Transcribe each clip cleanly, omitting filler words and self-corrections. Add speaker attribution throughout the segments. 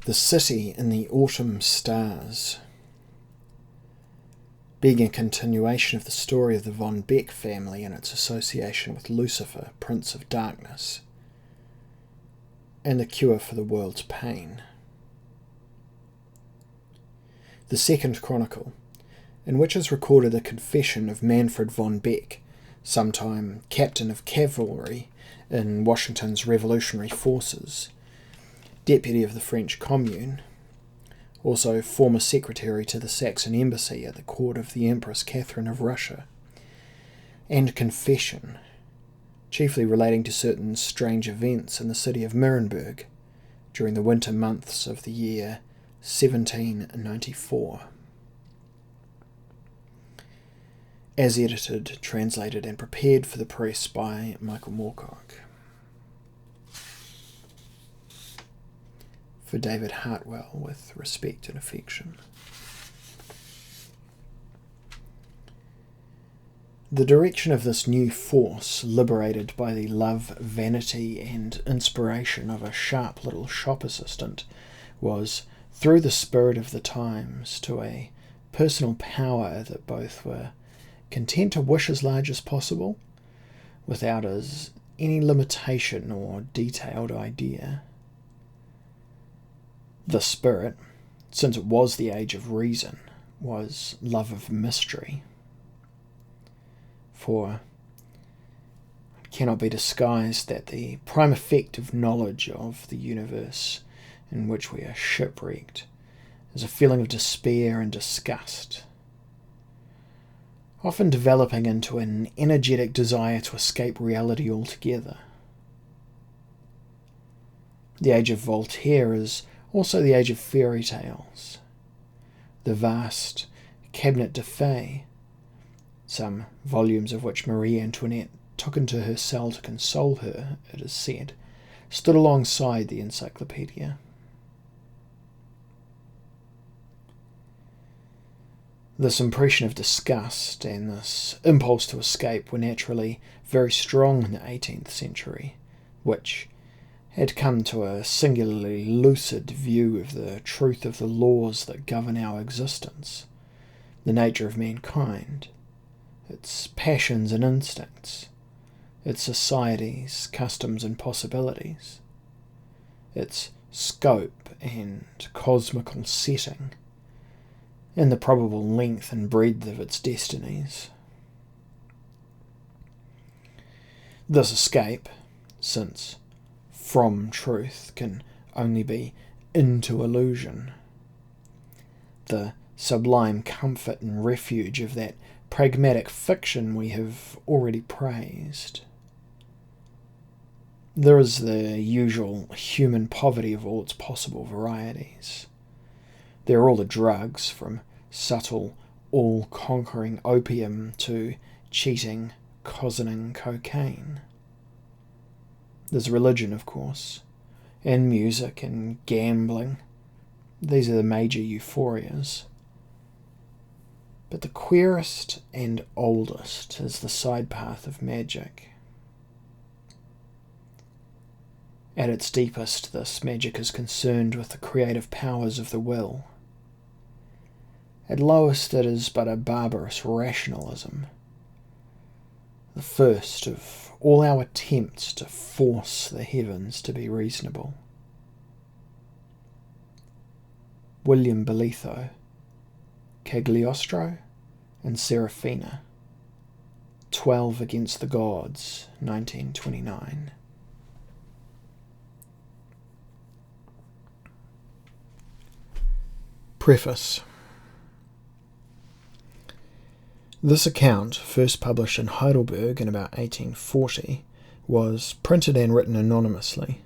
Speaker 1: The City in the Autumn Stars, being a continuation of the story of the von Beck family and its association with Lucifer, Prince of Darkness, and the cure for the world's pain. The Second Chronicle, in which is recorded a confession of Manfred von Beck, sometime captain of cavalry in Washington's revolutionary forces, deputy of the French Commune, also former secretary to the Saxon embassy at the court of the Empress Catherine of Russia, and confession, chiefly relating to certain strange events in the city of Nuremberg during the winter months of the year 1794. As edited, translated and prepared for the press by Michael Moorcock. For David Hartwell, with respect and affection. The direction of this new force, liberated by the love, vanity, and inspiration of a sharp little shop assistant, was, through the spirit of the times, to a personal power that both were content to wish as large as possible, without as any limitation or detailed idea. The spirit, since it was the age of reason, was love of mystery. For it cannot be disguised that the prime effect of knowledge of the universe in which we are shipwrecked is a feeling of despair and disgust, often developing into an energetic desire to escape reality altogether. The age of Voltaire is also the age of fairy tales. The vast Cabinet de Fées, some volumes of which Marie Antoinette took into her cell to console her, it is said, stood alongside the encyclopedia. This impression of disgust and this impulse to escape were naturally very strong in the 18th century, which had come to a singularly lucid view of the truth of the laws that govern our existence, the nature of mankind, its passions and instincts, its societies, customs and possibilities, its scope and cosmical setting, and the probable length and breadth of its destinies. This escape, since from truth can only be into illusion, the sublime comfort and refuge of that pragmatic fiction we have already praised. There is the usual human poverty of all its possible varieties. There are all the drugs, from subtle, all-conquering opium to cheating, cozening cocaine. There's religion, of course, and music and gambling. These are the major euphorias. But the queerest and oldest is the side path of magic. At its deepest, this magic is concerned with the creative powers of the will. At lowest, it is but a barbarous rationalism, the first of all our attempts to force the heavens to be reasonable. William Belletho, Cagliostro and Serafina, 12 Against the Gods, 1929. Preface. This account, first published in Heidelberg in about 1840, was printed and written anonymously.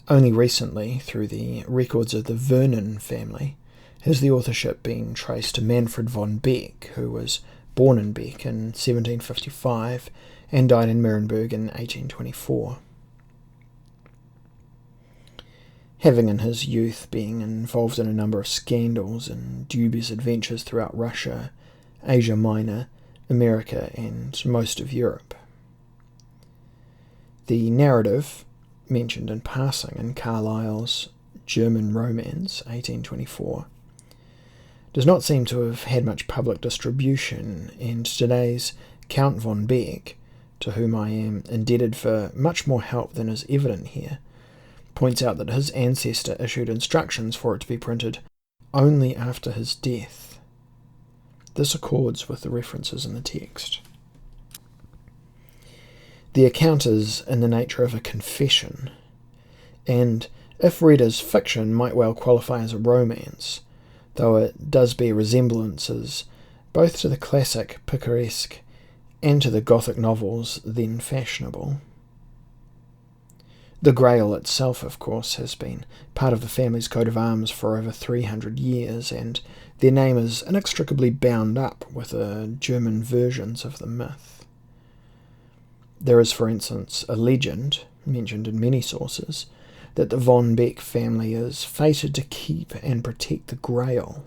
Speaker 1: Only recently, through the records of the Vernon family, has the authorship been traced to Manfred von Beck, who was born in Beck in 1755 and died in Nuremberg in 1824. Having in his youth been involved in a number of scandals and dubious adventures throughout Russia, Asia Minor, America, and most of Europe. The narrative, mentioned in passing in Carlyle's German Romance, 1824, does not seem to have had much public distribution, and today's Count von Beck, to whom I am indebted for much more help than is evident here, points out that his ancestor issued instructions for it to be printed only after his death. This accords with the references in the text. The account is in the nature of a confession, and if read as fiction might well qualify as a romance, though it does bear resemblances both to the classic picaresque and to the Gothic novels then fashionable. The Grail itself, of course, has been part of the family's coat of arms for over 300 years, and their name is inextricably bound up with the German versions of the myth. There is, for instance, a legend, mentioned in many sources, that the von Beck family is fated to keep and protect the Grail,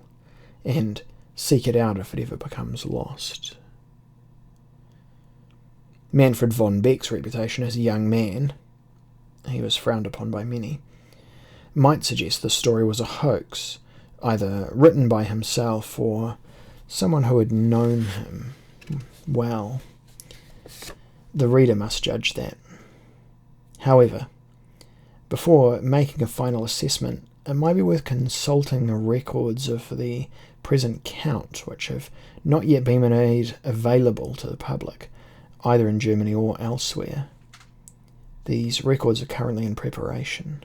Speaker 1: and seek it out if it ever becomes lost. Manfred von Beck's reputation as a young man, he was frowned upon by many, might suggest the story was a hoax, either written by himself or someone who had known him well. The reader must judge that. However, before making a final assessment, it might be worth consulting the records of the present count, which have not yet been made available to the public, either in Germany or elsewhere. These records are currently in preparation.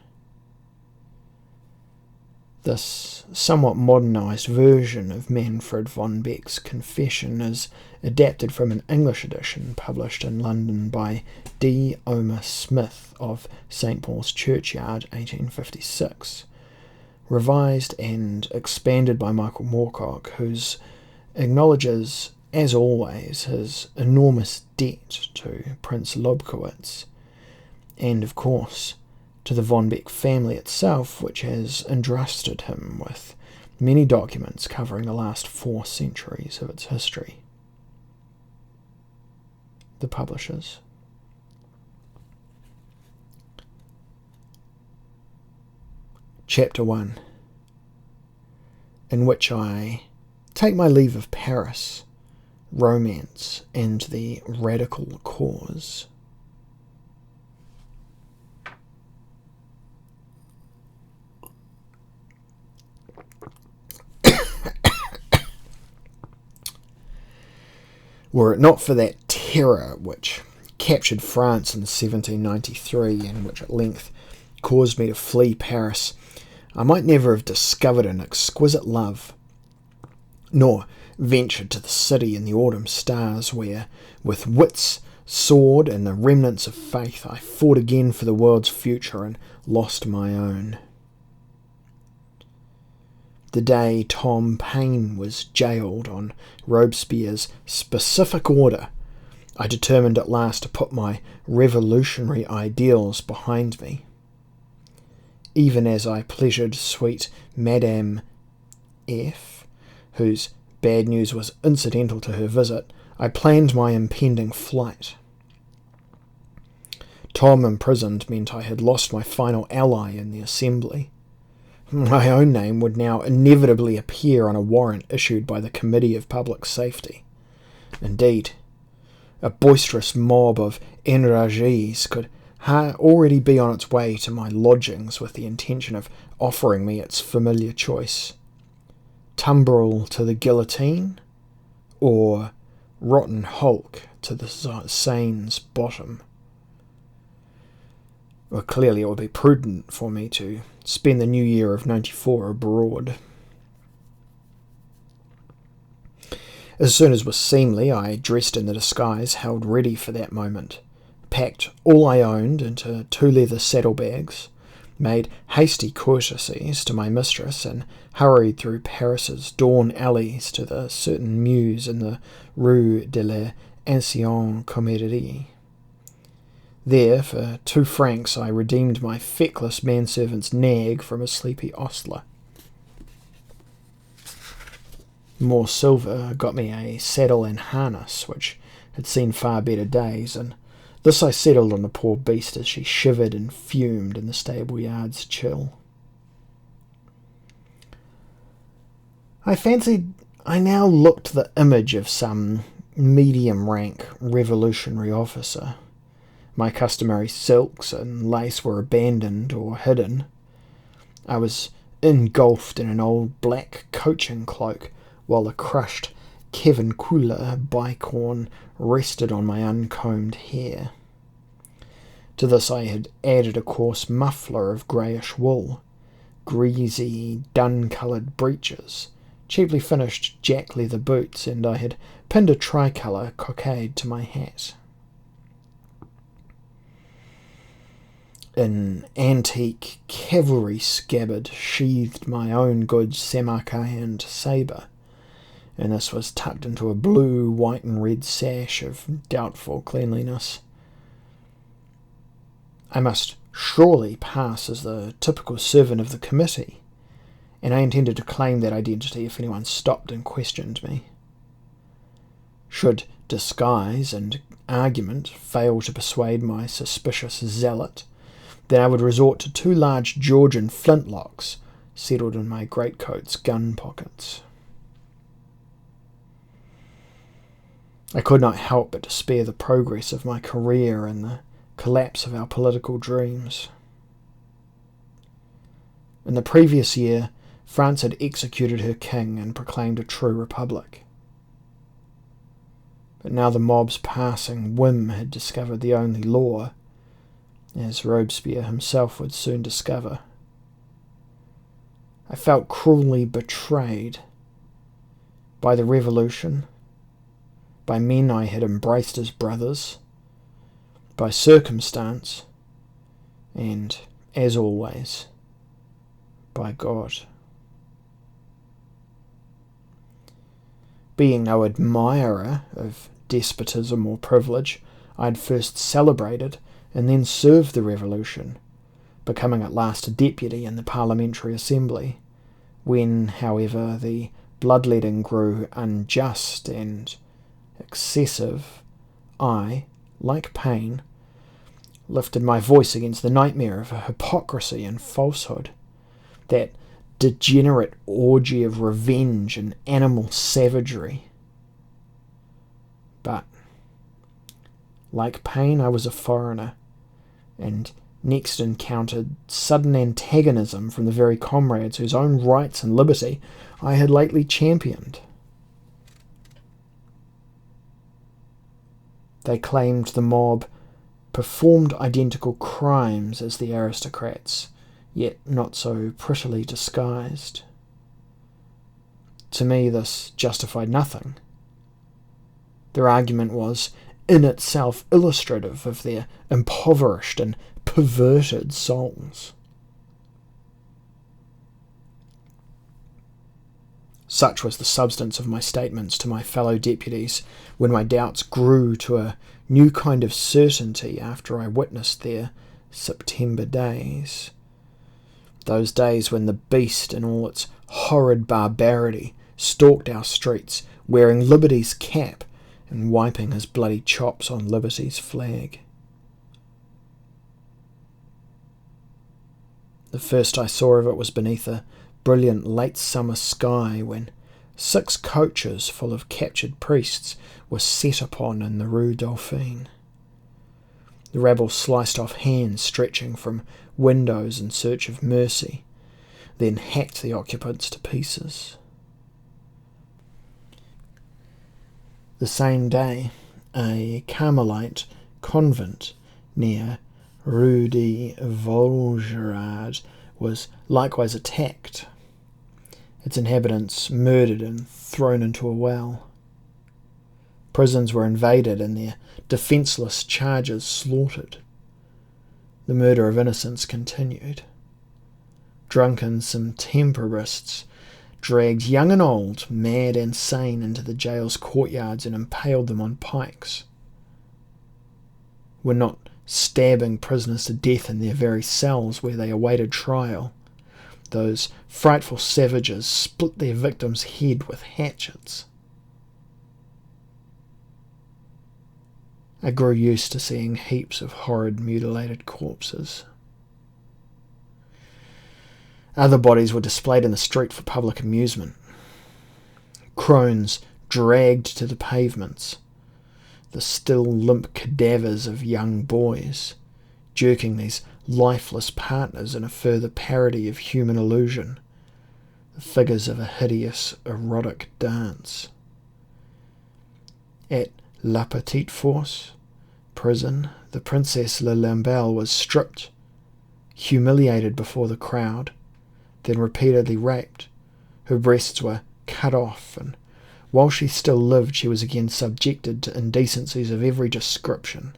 Speaker 1: This somewhat modernised version of Manfred von Beck's confession is adapted from an English edition published in London by D. Omer Smith of St. Paul's Churchyard, 1856, revised and expanded by Michael Moorcock, whose acknowledges, as always, his enormous debt to Prince Lobkowitz, and, of course, to the von Beck family itself, which has entrusted him with many documents covering the last 4 centuries of its history. The publishers. Chapter 1, in which I take my leave of Paris, romance, and the radical cause. Were it not for that terror which captured France in 1793 and which at length caused me to flee Paris, I might never have discovered an exquisite love, nor ventured to the city in the autumn stars where, with wits, sword, and the remnants of faith, I fought again for the world's future and lost my own. The day Tom Paine was jailed on Robespierre's specific order, I determined at last to put my revolutionary ideals behind me. Even as I pleasured sweet Madame F., whose bad news was incidental to her visit, I planned my impending flight. Tom imprisoned meant I had lost my final ally in the Assembly. My own name would now inevitably appear on a warrant issued by the Committee of Public Safety. Indeed, a boisterous mob of enragés could already be on its way to my lodgings with the intention of offering me its familiar choice: tumbrel to the guillotine, or rotten hulk to the Seine's bottom. Well, clearly it would be prudent for me to spend the new year of '94 abroad. As soon as was seemly, I dressed in the disguise held ready for that moment, packed all I owned into 2 leather saddlebags, made hasty courtesies to my mistress, and hurried through Paris's dawn alleys to the certain mews in the Rue de l'Ancienne Comedie. There, for 2 francs, I redeemed my feckless manservant's nag from a sleepy ostler. More silver got me a saddle and harness, which had seen far better days, and This I settled on the poor beast as she shivered and fumed in the stable yard's chill. I fancied I now looked the image of some medium-rank revolutionary officer. My customary silks and lace were abandoned or hidden. I was engulfed in an old black coaching cloak, while a crushed Kevin Cooler bicorn rested on my uncombed hair. To this I had added a coarse muffler of greyish wool, greasy, dun-coloured breeches, cheaply finished jack leather boots, and I had pinned a tricolour cockade to my hat. An antique cavalry scabbard sheathed my own good Samarkand sabre, and this was tucked into a blue, white and red sash of doubtful cleanliness. I must surely pass as the typical servant of the committee, and I intended to claim that identity if anyone stopped and questioned me. Should disguise and argument fail to persuade my suspicious zealot, then I would resort to 2 large Georgian flintlocks settled in my greatcoat's gun pockets. I could not help but despair the progress of my career and the collapse of our political dreams. In the previous year, France had executed her king and proclaimed a true republic. But now the mob's passing whim had discovered the only law, as Robespierre himself would soon discover. I felt cruelly betrayed by the revolution, by men I had embraced as brothers, by circumstance, and, as always, by God. Being no admirer of despotism or privilege, I had first celebrated and then served the revolution, becoming at last a deputy in the Parliamentary Assembly. When, however, the bloodletting grew unjust and excessive, I, like Paine, lifted my voice against the nightmare of hypocrisy and falsehood, that degenerate orgy of revenge and animal savagery. But, like Paine, I was a foreigner, and next encountered sudden antagonism from the very comrades whose own rights and liberty I had lately championed. They claimed the mob performed identical crimes as the aristocrats, yet not so prettily disguised. To me this justified nothing. Their argument was in itself illustrative of their impoverished and perverted souls. Such was the substance of my statements to my fellow deputies when my doubts grew to a new kind of certainty after I witnessed their September days. Those days when the beast in all its horrid barbarity stalked our streets, wearing Liberty's cap and wiping his bloody chops on Liberty's flag. The first I saw of it was beneath a brilliant late summer sky when 6 coaches full of captured priests were set upon in the Rue Dauphine. The rabble sliced off hands stretching from windows in search of mercy, then hacked the occupants to pieces. The same day, a Carmelite convent near Rue de Vaugirard was likewise attacked, its inhabitants murdered and thrown into a well. Prisons were invaded and their defenceless charges slaughtered. The murder of innocents continued. Drunken Septembrists dragged young and old, mad and sane, into the jail's courtyards and impaled them on pikes. Were not stabbing prisoners to death in their very cells where they awaited trial, those frightful savages split their victim's head with hatchets. I grew used to seeing heaps of horrid mutilated corpses. Other bodies were displayed in the street for public amusement. Crones dragged to the pavements, the still limp cadavers of young boys, jerking these lifeless partners in a further parody of human illusion, the figures of a hideous erotic dance. At La Petite Force prison, the Princess Le Lambelle was stripped, humiliated before the crowd, then repeatedly raped. Her breasts were cut off, and while she still lived, she was again subjected to indecencies of every description,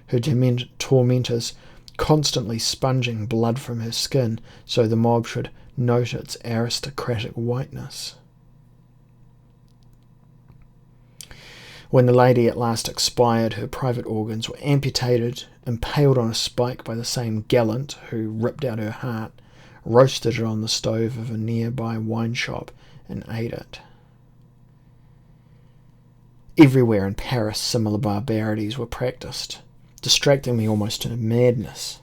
Speaker 1: her tormentors constantly sponging blood from her skin so the mob should note its aristocratic whiteness. When the lady at last expired, her private organs were amputated, impaled on a spike by the same gallant who ripped out her heart, roasted it on the stove of a nearby wine shop, and ate it. Everywhere in Paris similar barbarities were practiced, distracting me almost to madness.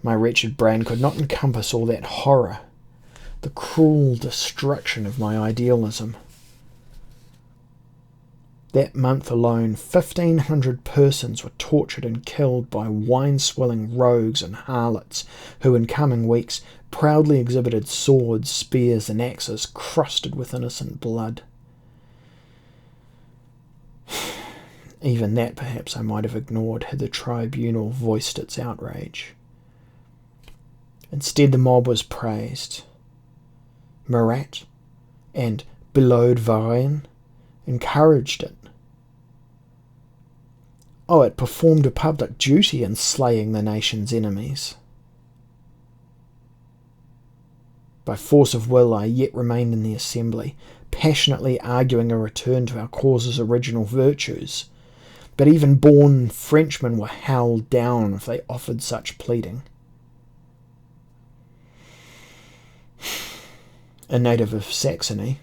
Speaker 1: My wretched brain could not encompass all that horror, the cruel destruction of my idealism. That month alone, 1,500 persons were tortured and killed by wine-swilling rogues and harlots who in coming weeks proudly exhibited swords, spears and axes crusted with innocent blood. Even that perhaps I might have ignored had the tribunal voiced its outrage. Instead, the mob was praised. Marat and Billot Varennes encouraged it. Oh, it performed a public duty in slaying the nation's enemies. By force of will, I yet remained in the assembly, passionately arguing a return to our cause's original virtues. But even born Frenchmen were howled down if they offered such pleading. A native of Saxony,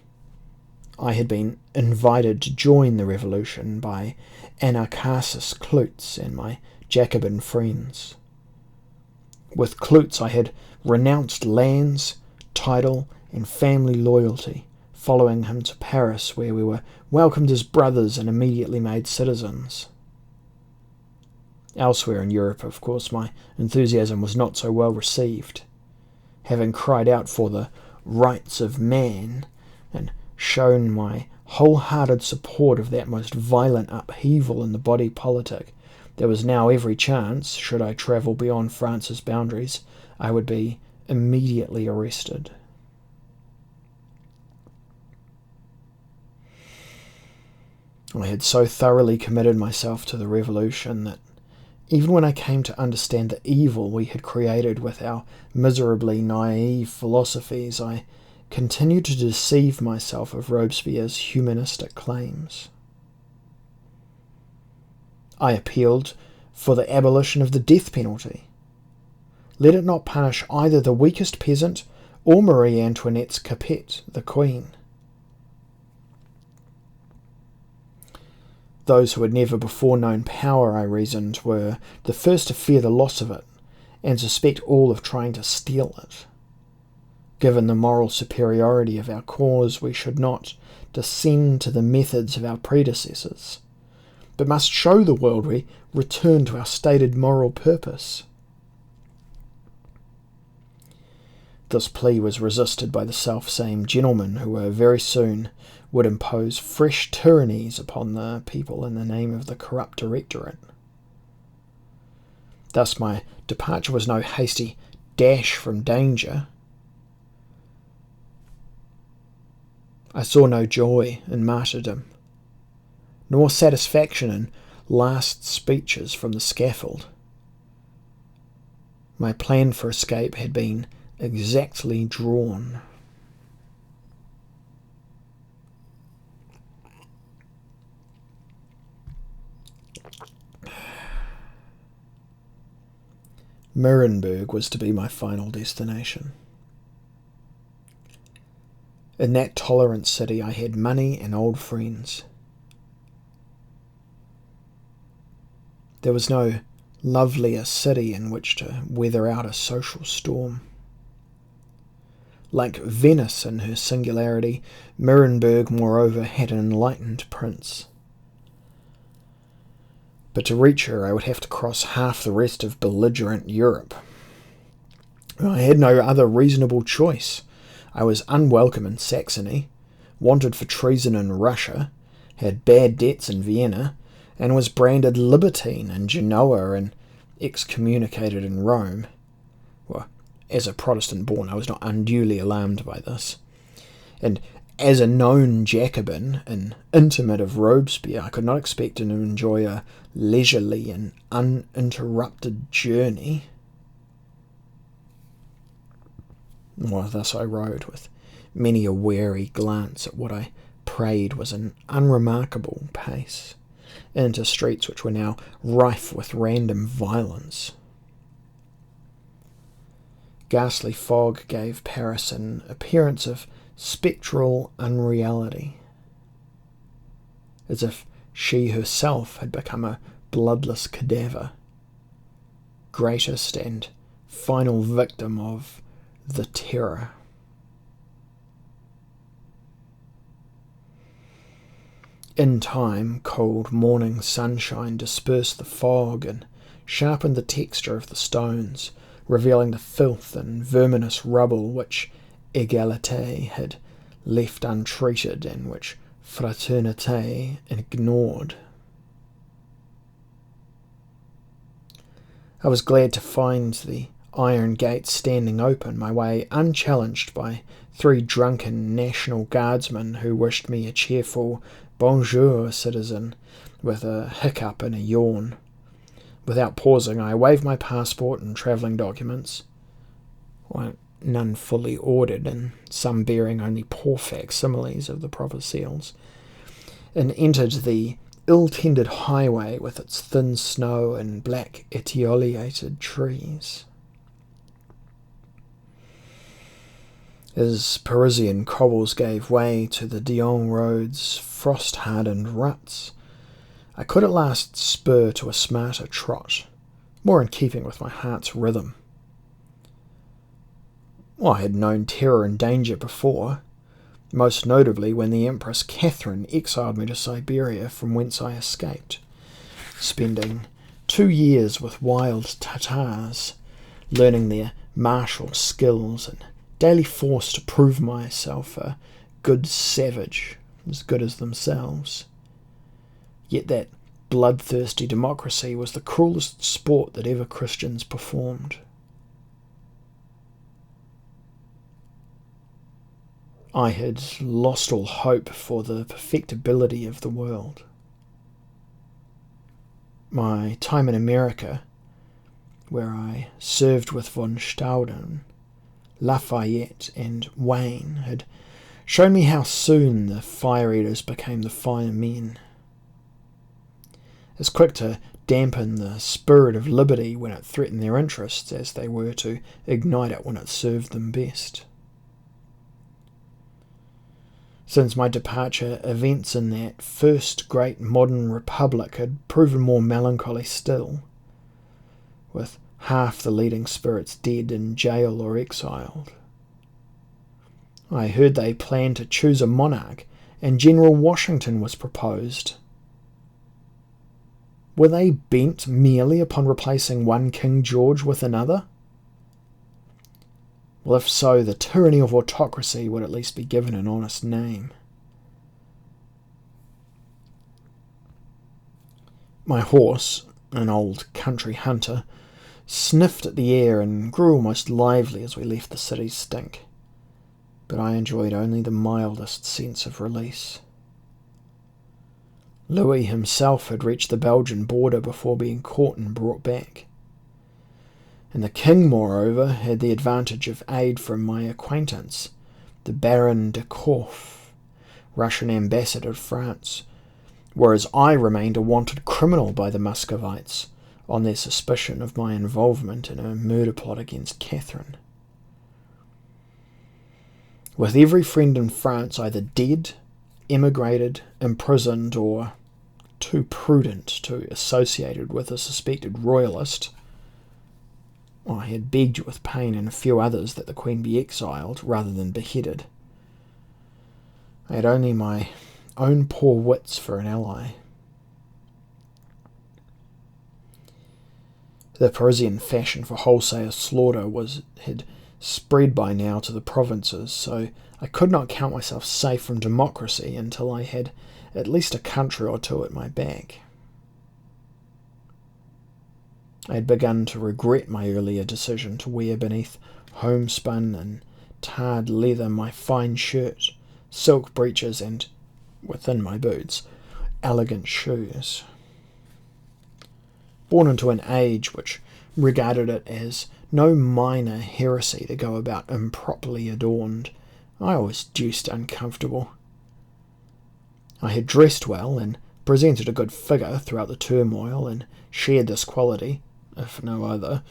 Speaker 1: I had been invited to join the revolution by Anacharsis Clootz and my Jacobin friends. With Clootz I had renounced lands, title, and family loyalty, following him to Paris, where we were welcomed as brothers and immediately made citizens. Elsewhere in Europe, of course, my enthusiasm was not so well received. Having cried out for the rights of man and shown my wholehearted support of that most violent upheaval in the body politic, there was now every chance, should I travel beyond France's boundaries, I would be immediately arrested. I had so thoroughly committed myself to the revolution that even when I came to understand the evil we had created with our miserably naive philosophies, I continued to deceive myself of Robespierre's humanistic claims. I appealed for the abolition of the death penalty. Let it not punish either the weakest peasant or Marie Antoinette's Capet, the Queen. Those who had never before known power, I reasoned, were the first to fear the loss of it, and suspect all of trying to steal it. Given the moral superiority of our cause, we should not descend to the methods of our predecessors, but must show the world we return to our stated moral purpose. This plea was resisted by the self-same gentlemen who very soon would impose fresh tyrannies upon the people in the name of the corrupt directorate. Thus my departure was no hasty dash from danger. I saw no joy in martyrdom, nor satisfaction in last speeches from the scaffold. My plan for escape had been exactly drawn. Nuremberg was to be my final destination. In that tolerant city I had money and old friends. There was no lovelier city in which to weather out a social storm. Like Venice in her singularity, Nuremberg, moreover, had an enlightened prince. But to reach her, I would have to cross half the rest of belligerent Europe. I had no other reasonable choice. I was unwelcome in Saxony, wanted for treason in Russia, had bad debts in Vienna, and was branded libertine in Genoa and excommunicated in Rome. Well, as a Protestant born, I was not unduly alarmed by this. And as a known Jacobin, an intimate of Robespierre, I could not expect to enjoy a leisurely and uninterrupted journey. Well, thus I rode, with many a wary glance at what I prayed was an unremarkable pace, into streets which were now rife with random violence. Ghastly fog gave Paris an appearance of spectral unreality, as if she herself had become a bloodless cadaver, greatest and final victim of the terror. In time, cold morning sunshine dispersed the fog and sharpened the texture of the stones, revealing the filth and verminous rubble which Égalité had left untreated and which Fraternité ignored. I was glad to find the iron gates standing open, my way unchallenged by 3 drunken National Guardsmen who wished me a cheerful "Bonjour, citizen," with a hiccup and a yawn. Without pausing, I waved my passport and travelling documents, none fully ordered and some bearing only poor facsimiles of the proper seals, and entered the ill-tended highway with its thin snow and black etiolated trees. As Parisian cobbles gave way to the Dijon road's frost-hardened ruts, I could at last spur to a smarter trot, more in keeping with my heart's rhythm. I had known terror and danger before, most notably when the Empress Catherine exiled me to Siberia, from whence I escaped, spending 2 years with wild Tatars, learning their martial skills and daily forced to prove myself a good savage, as good as themselves. Yet that bloodthirsty democracy was the cruelest sport that ever Christians performed. I had lost all hope for the perfectibility of the world. My time in America, where I served with von Stauden, Lafayette and Wayne, had shown me how soon the fire-eaters became the firemen. As quick to dampen the spirit of liberty when it threatened their interests as they were to ignite it when it served them best. Since my departure, events in that first great modern republic had proven more melancholy still, with half the leading spirits dead in jail or exiled. I heard they planned to choose a monarch, and General Washington was proposed. Were they bent merely upon replacing one King George with another? Well, if so, the tyranny of autocracy would at least be given an honest name. My horse, an old country hunter, sniffed at the air and grew almost lively as we left the city's stink, but I enjoyed only the mildest sense of release. Louis himself had reached the Belgian border before being caught and brought back. And the king, moreover, had the advantage of aid from my acquaintance, the Baron de Korff, Russian ambassador to France, whereas I remained a wanted criminal by the Muscovites on their suspicion of my involvement in a murder plot against Catherine. With every friend in France either dead, emigrated, imprisoned, or too prudent to associate with a suspected royalist. I had begged with pain and a few others that the Queen be exiled rather than beheaded. I had only my own poor wits for an ally. The Parisian fashion for wholesale slaughter had spread by now to the provinces, so I could not count myself safe from democracy until I had at least a country or two at my back. I had begun to regret my earlier decision to wear beneath homespun and tarred leather my fine shirt, silk breeches, and, within my boots, elegant shoes. Born into an age which regarded it as no minor heresy to go about improperly adorned, I was deuced uncomfortable. I had dressed well and presented a good figure throughout the turmoil, and shared this quality, if no other,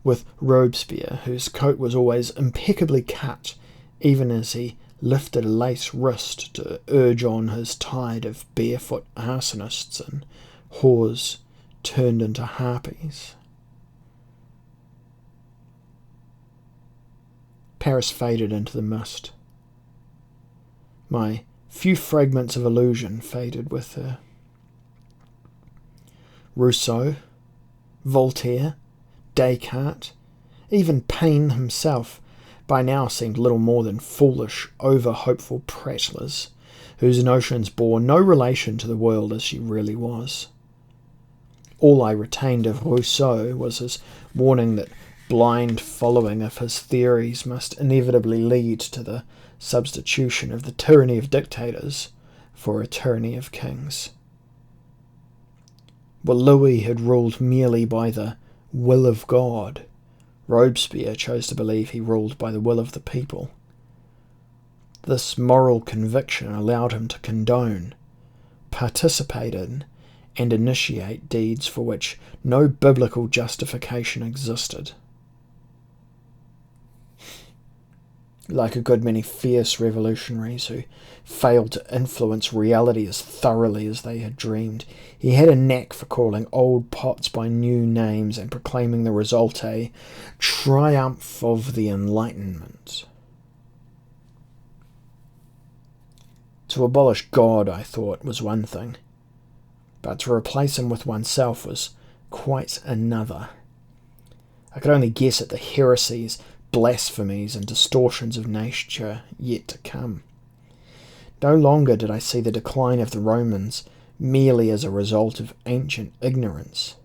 Speaker 1: with Robespierre, whose coat was always impeccably cut, even as he lifted a lace wrist to urge on his tide of barefoot arsonists and whores turned into harpies. Paris faded into the mist. My few fragments of illusion faded with her. Rousseau, Voltaire, Descartes, even Paine himself, by now seemed little more than foolish, over-hopeful prattlers, whose notions bore no relation to the world as she really was. All I retained of Rousseau was his warning that blind following of his theories must inevitably lead to the substitution of the tyranny of dictators for a tyranny of kings. While Louis had ruled merely by the will of God, Robespierre chose to believe he ruled by the will of the people. This moral conviction allowed him to condone, participate in, and initiate deeds for which no biblical justification existed. Like a good many fierce revolutionaries who failed to influence reality as thoroughly as they had dreamed, he had a knack for calling old pots by new names and proclaiming the result a triumph of the Enlightenment. To abolish God, I thought, was one thing, but to replace him with oneself was quite another. I could only guess at the heresies, blasphemies, and distortions of nature yet to come. No longer did I see the decline of the Romans merely as a result of ancient ignorance.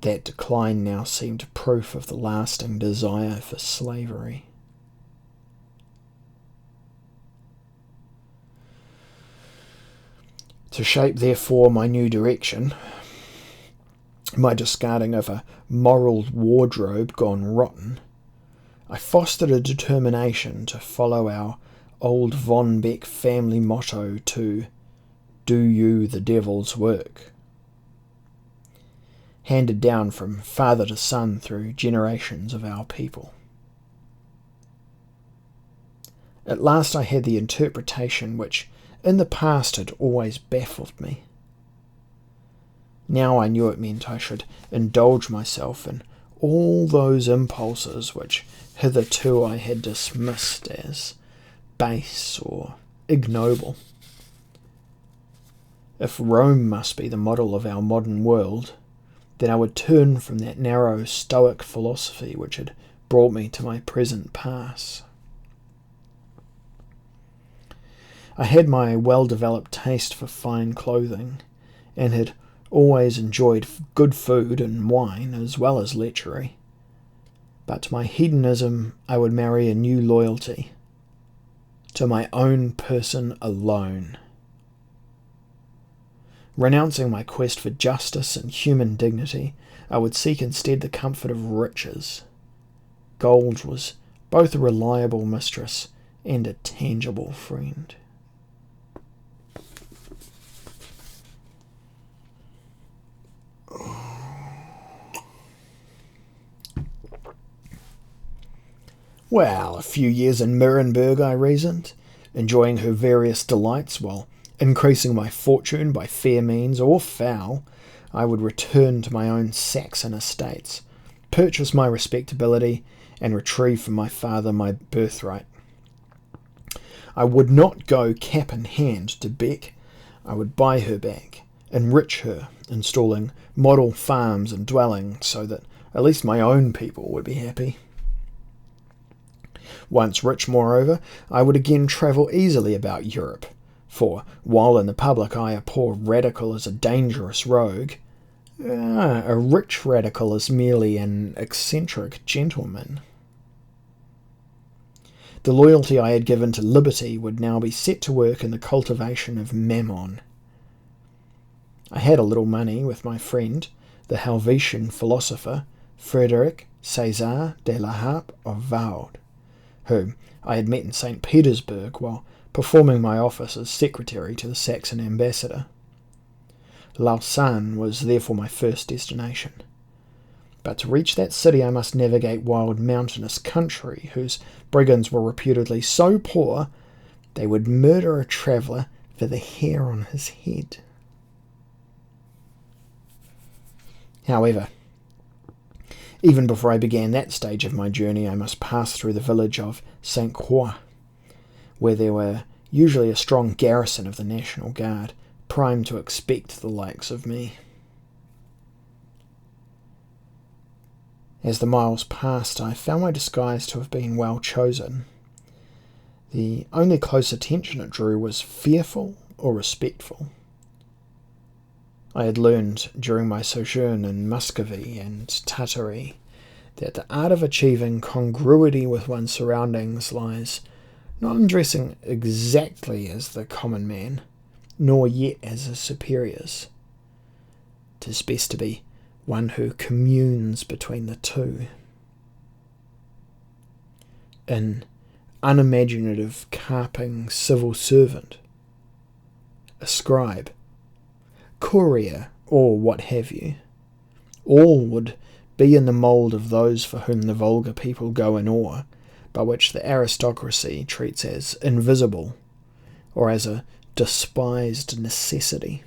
Speaker 1: That decline now seemed proof of the lasting desire for slavery. To shape, therefore, my new direction, my discarding of a moral wardrobe gone rotten, I fostered a determination to follow our old Von Beck family motto to "Do you the devil's work," handed down from father to son through generations of our people. At last I had the interpretation which in the past had always baffled me. Now I knew it meant I should indulge myself in all those impulses which hitherto I had dismissed as base or ignoble. If Rome must be the model of our modern world, then I would turn from that narrow Stoic philosophy which had brought me to my present pass. I had my well-developed taste for fine clothing, and had always enjoyed good food and wine as well as lechery. But to my hedonism I would marry a new loyalty, to my own person alone. Renouncing my quest for justice and human dignity, I would seek instead the comfort of riches. Gold was both a reliable mistress and a tangible friend. Well, a few years in Nuremberg, I reasoned, enjoying her various delights while Increasing my fortune by fair means or foul, I would return to my own Saxon estates, purchase my respectability, and retrieve from my father my birthright. I would not go cap in hand to Beck. I would buy her back, enrich her, installing model farms and dwellings so that at least my own people would be happy. Once rich, moreover, I would again travel easily about Europe, for while in the public eye a poor radical is a dangerous rogue, a rich radical is merely an eccentric gentleman. The loyalty I had given to liberty would now be set to work in the cultivation of mammon. I had a little money with my friend, the Helvetian philosopher Frederick César de la Harpe of Vaud, whom I had met in St. Petersburg while performing my office as secretary to the Saxon ambassador. Lausanne was therefore my first destination. But to reach that city I must navigate wild mountainous country, whose brigands were reputedly so poor they would murder a traveller for the hair on his head. However, even before I began that stage of my journey, I must pass through the village of St. Croix, where there were usually a strong garrison of the National Guard, primed to expect the likes of me. As the miles passed, I found my disguise to have been well chosen. The only close attention it drew was fearful or respectful. I had learned during my sojourn in Muscovy and Tartary that the art of achieving congruity with one's surroundings lies not in dressing exactly as the common man, nor yet as his superiors. 'Tis best to be one who communes between the two. An unimaginative carping civil servant, a scribe, courier, or what have you, all would be in the mould of those for whom the vulgar people go in awe, but which the aristocracy treats as invisible, or as a despised necessity.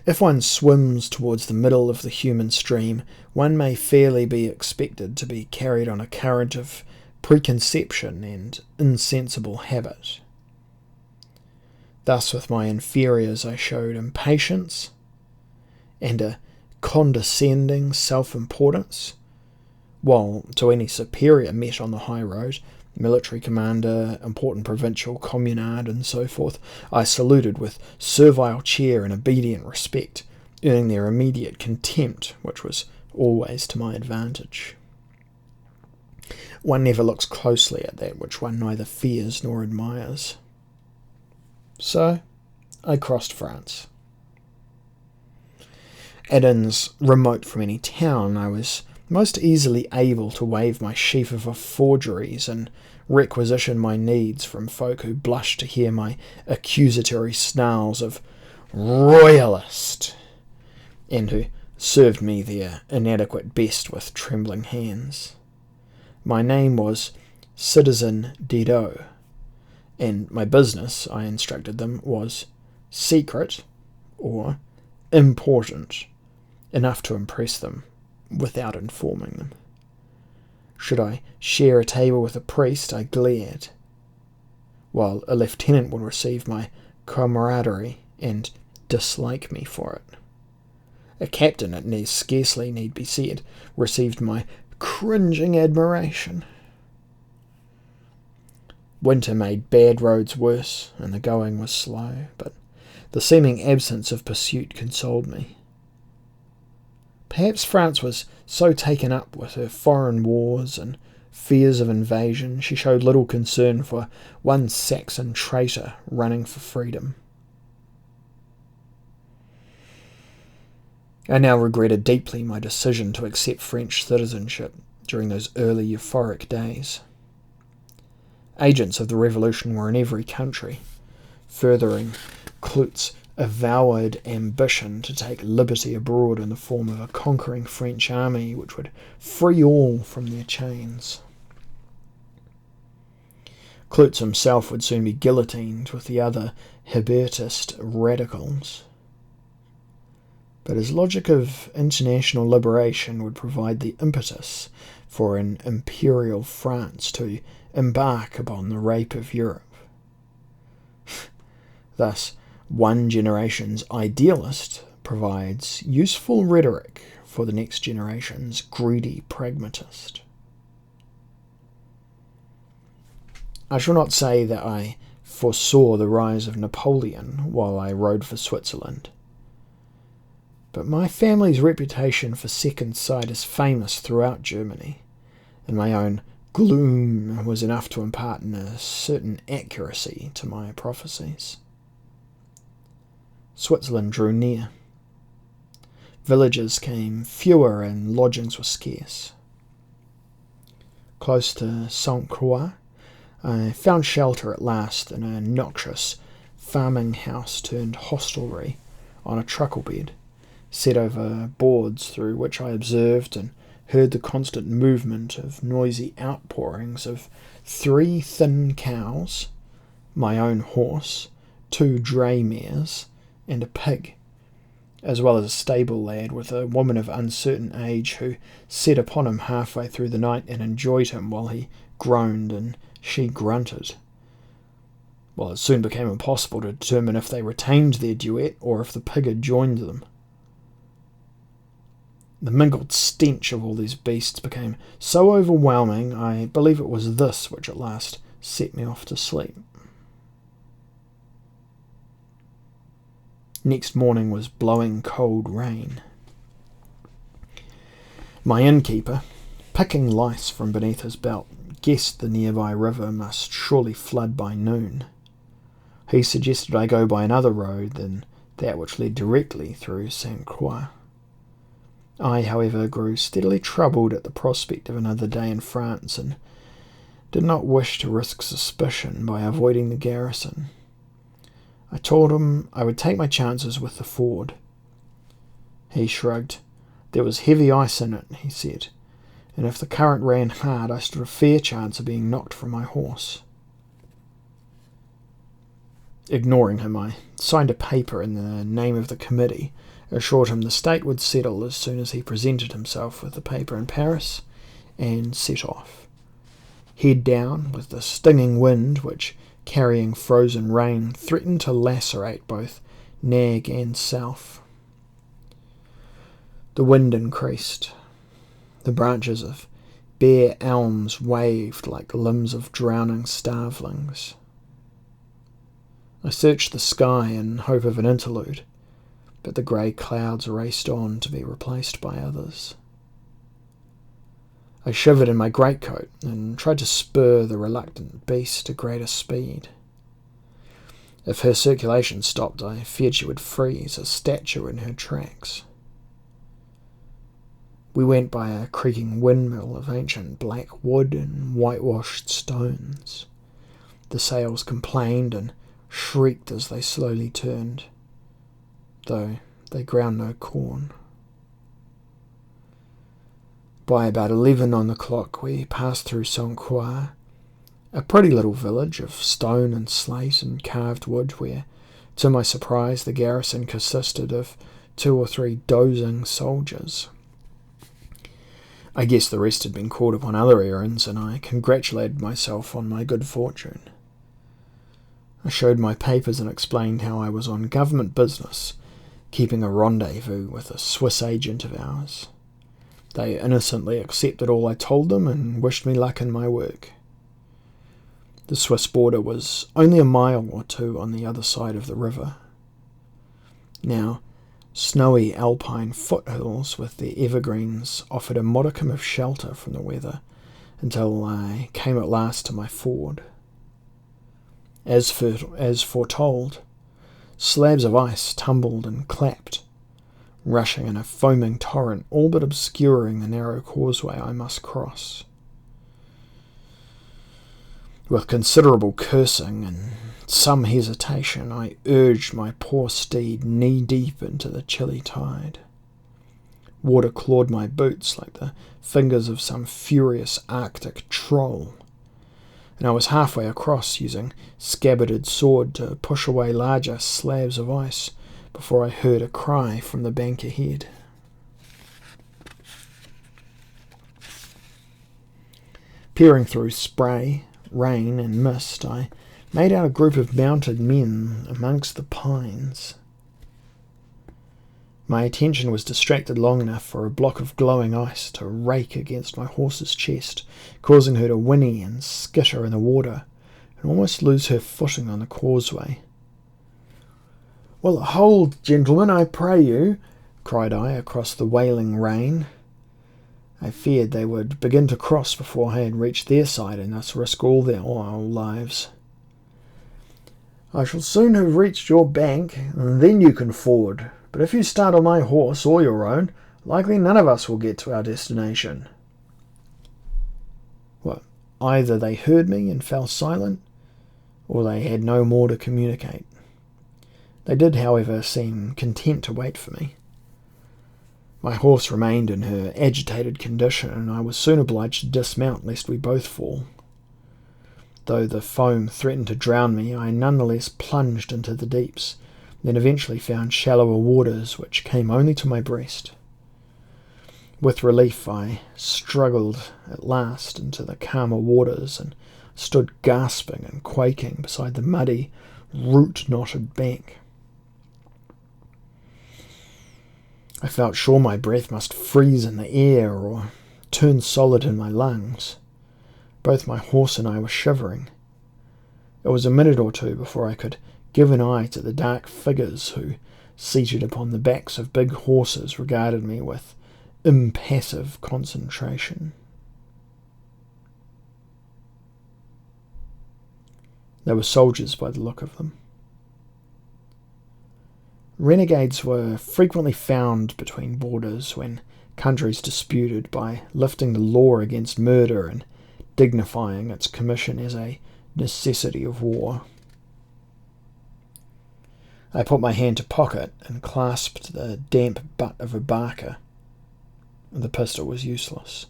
Speaker 1: If one swims towards the middle of the human stream, one may fairly be expected to be carried on a current of preconception and insensible habit. Thus with my inferiors I showed impatience and a condescending self-importance, while to any superior met on the high road, military commander, important provincial communard, and so forth, I saluted with servile cheer and obedient respect, earning their immediate contempt, which was always to my advantage. One never looks closely at that which one neither fears nor admires. So I crossed France. At inns remote from any town, I was most easily able to wave my sheaf of forgeries and requisition my needs from folk who blushed to hear my accusatory snarls of royalist, and who served me their inadequate best with trembling hands. My name was Citizen Didot, and my business, I instructed them, was secret or important enough to impress them without informing them. Should I share a table with a priest, I glared, while a lieutenant would receive my camaraderie and dislike me for it. A captain, it scarcely need be said, received my cringing admiration. Winter made bad roads worse, and the going was slow, but the seeming absence of pursuit consoled me. Perhaps France was so taken up with her foreign wars and fears of invasion, she showed little concern for one Saxon traitor running for freedom. I now regretted deeply my decision to accept French citizenship during those early euphoric days. Agents of the Revolution were in every country, furthering Cloot's avowed ambition to take liberty abroad in the form of a conquering French army which would free all from their chains. Klutz himself would soon be guillotined with the other Hebertist radicals. But his logic of international liberation would provide the impetus for an imperial France to embark upon the rape of Europe. Thus, one generation's idealist provides useful rhetoric for the next generation's greedy pragmatist. I shall not say that I foresaw the rise of Napoleon while I rode for Switzerland, but my family's reputation for second sight is famous throughout Germany, and my own gloom was enough to impart a certain accuracy to my prophecies. Switzerland drew near. Villagers came fewer and lodgings were scarce. Close to Sainte-Croix, I found shelter at last in a noxious farming house turned hostelry on a truckle bed, set over boards through which I observed and heard the constant movement of noisy outpourings of 3 thin cows, my own horse, 2 dray mares, and a pig, as well as a stable lad with a woman of uncertain age who set upon him halfway through the night and enjoyed him while he groaned and she grunted. Well, it soon became impossible to determine if they retained their duet or if the pig had joined them. The mingled stench of all these beasts became so overwhelming, I believe it was this which at last set me off to sleep. Next morning was blowing cold rain. My innkeeper, picking lice from beneath his belt, guessed the nearby river must surely flood by noon. He suggested I go by another road than that which led directly through Sainte-Croix. I, however, grew steadily troubled at the prospect of another day in France, and did not wish to risk suspicion by avoiding the garrison. I told him I would take my chances with the ford. He shrugged. There was heavy ice in it, he said, and if the current ran hard, I stood a fair chance of being knocked from my horse. Ignoring him, I signed a paper in the name of the committee, assured him the state would settle as soon as he presented himself with the paper in Paris, and set off. Head down, with the stinging wind which, carrying frozen rain, threatened to lacerate both nag and self. The wind increased. The branches of bare elms waved like the limbs of drowning starvelings. I searched the sky in hope of an interlude, but the grey clouds raced on to be replaced by others. I shivered in my greatcoat and tried to spur the reluctant beast to greater speed. If her circulation stopped, I feared she would freeze, a statue in her tracks. We went by a creaking windmill of ancient black wood and whitewashed stones. The sails complained and shrieked as they slowly turned, though they ground no corn. By about 11 on the clock we passed through Sainte-Croix, a pretty little village of stone and slate and carved wood where, to my surprise, the garrison consisted of 2 or 3 dozing soldiers. I guess the rest had been called upon other errands, and I congratulated myself on my good fortune. I showed my papers and explained how I was on government business, keeping a rendezvous with a Swiss agent of ours. They innocently accepted all I told them and wished me luck in my work. The Swiss border was only a mile or 2 on the other side of the river. Now, snowy alpine foothills with their evergreens offered a modicum of shelter from the weather until I came at last to my ford. As foretold, slabs of ice tumbled and clapped, rushing in a foaming torrent, all but obscuring the narrow causeway I must cross. With considerable cursing and some hesitation, I urged my poor steed knee-deep into the chilly tide. Water clawed my boots like the fingers of some furious Arctic troll, and I was halfway across, using scabbarded sword to push away larger slabs of ice before I heard a cry from the bank ahead. Peering through spray, rain and mist, I made out a group of mounted men amongst the pines. My attention was distracted long enough for a block of glowing ice to rake against my horse's chest, causing her to whinny and skitter in the water and almost lose her footing on the causeway. "Well, hold, gentlemen, I pray you," cried I across the wailing rain. I feared they would begin to cross before I had reached their side and thus risk all their lives. "I shall soon have reached your bank, and then you can ford. But if you start on my horse or your own, likely none of us will get to our destination." Well, either they heard me and fell silent, or they had no more to communicate. They did, however, seem content to wait for me. My horse remained in her agitated condition, and I was soon obliged to dismount lest we both fall. Though the foam threatened to drown me, I nonetheless plunged into the deeps, then eventually found shallower waters which came only to my breast. With relief, I struggled at last into the calmer waters and stood gasping and quaking beside the muddy, root-knotted bank. I felt sure my breath must freeze in the air or turn solid in my lungs. Both my horse and I were shivering. It was a minute or two before I could give an eye to the dark figures who, seated upon the backs of big horses, regarded me with impassive concentration. They were soldiers by the look of them. Renegades were frequently found between borders when countries disputed by lifting the law against murder and dignifying its commission as a necessity of war. I put my hand to pocket and clasped the damp butt of a barker. The pistol was useless.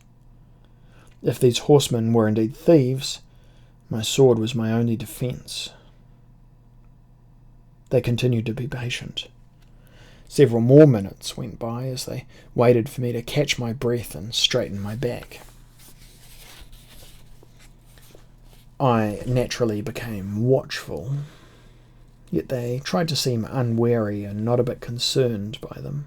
Speaker 1: If these horsemen were indeed thieves, my sword was my only defence. They continued to be patient. Several more minutes went by as they waited for me to catch my breath and straighten my back. I naturally became watchful, yet they tried to seem unwary and not a bit concerned by them,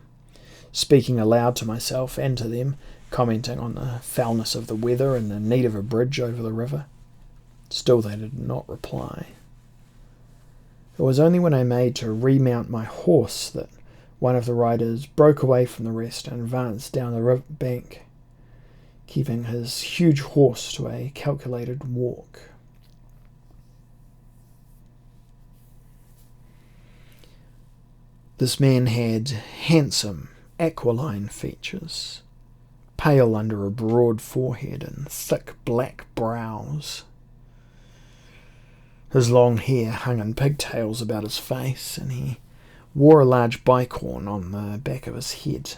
Speaker 1: speaking aloud to myself and to them, commenting on the foulness of the weather and the need of a bridge over the river. Still they did not reply. It was only when I made to remount my horse that one of the riders broke away from the rest and advanced down the river bank, keeping his huge horse to a calculated walk. This man had handsome, aquiline features, pale under a broad forehead and thick black brows. His long hair hung in pigtails about his face, and he wore a large bicorn on the back of his head,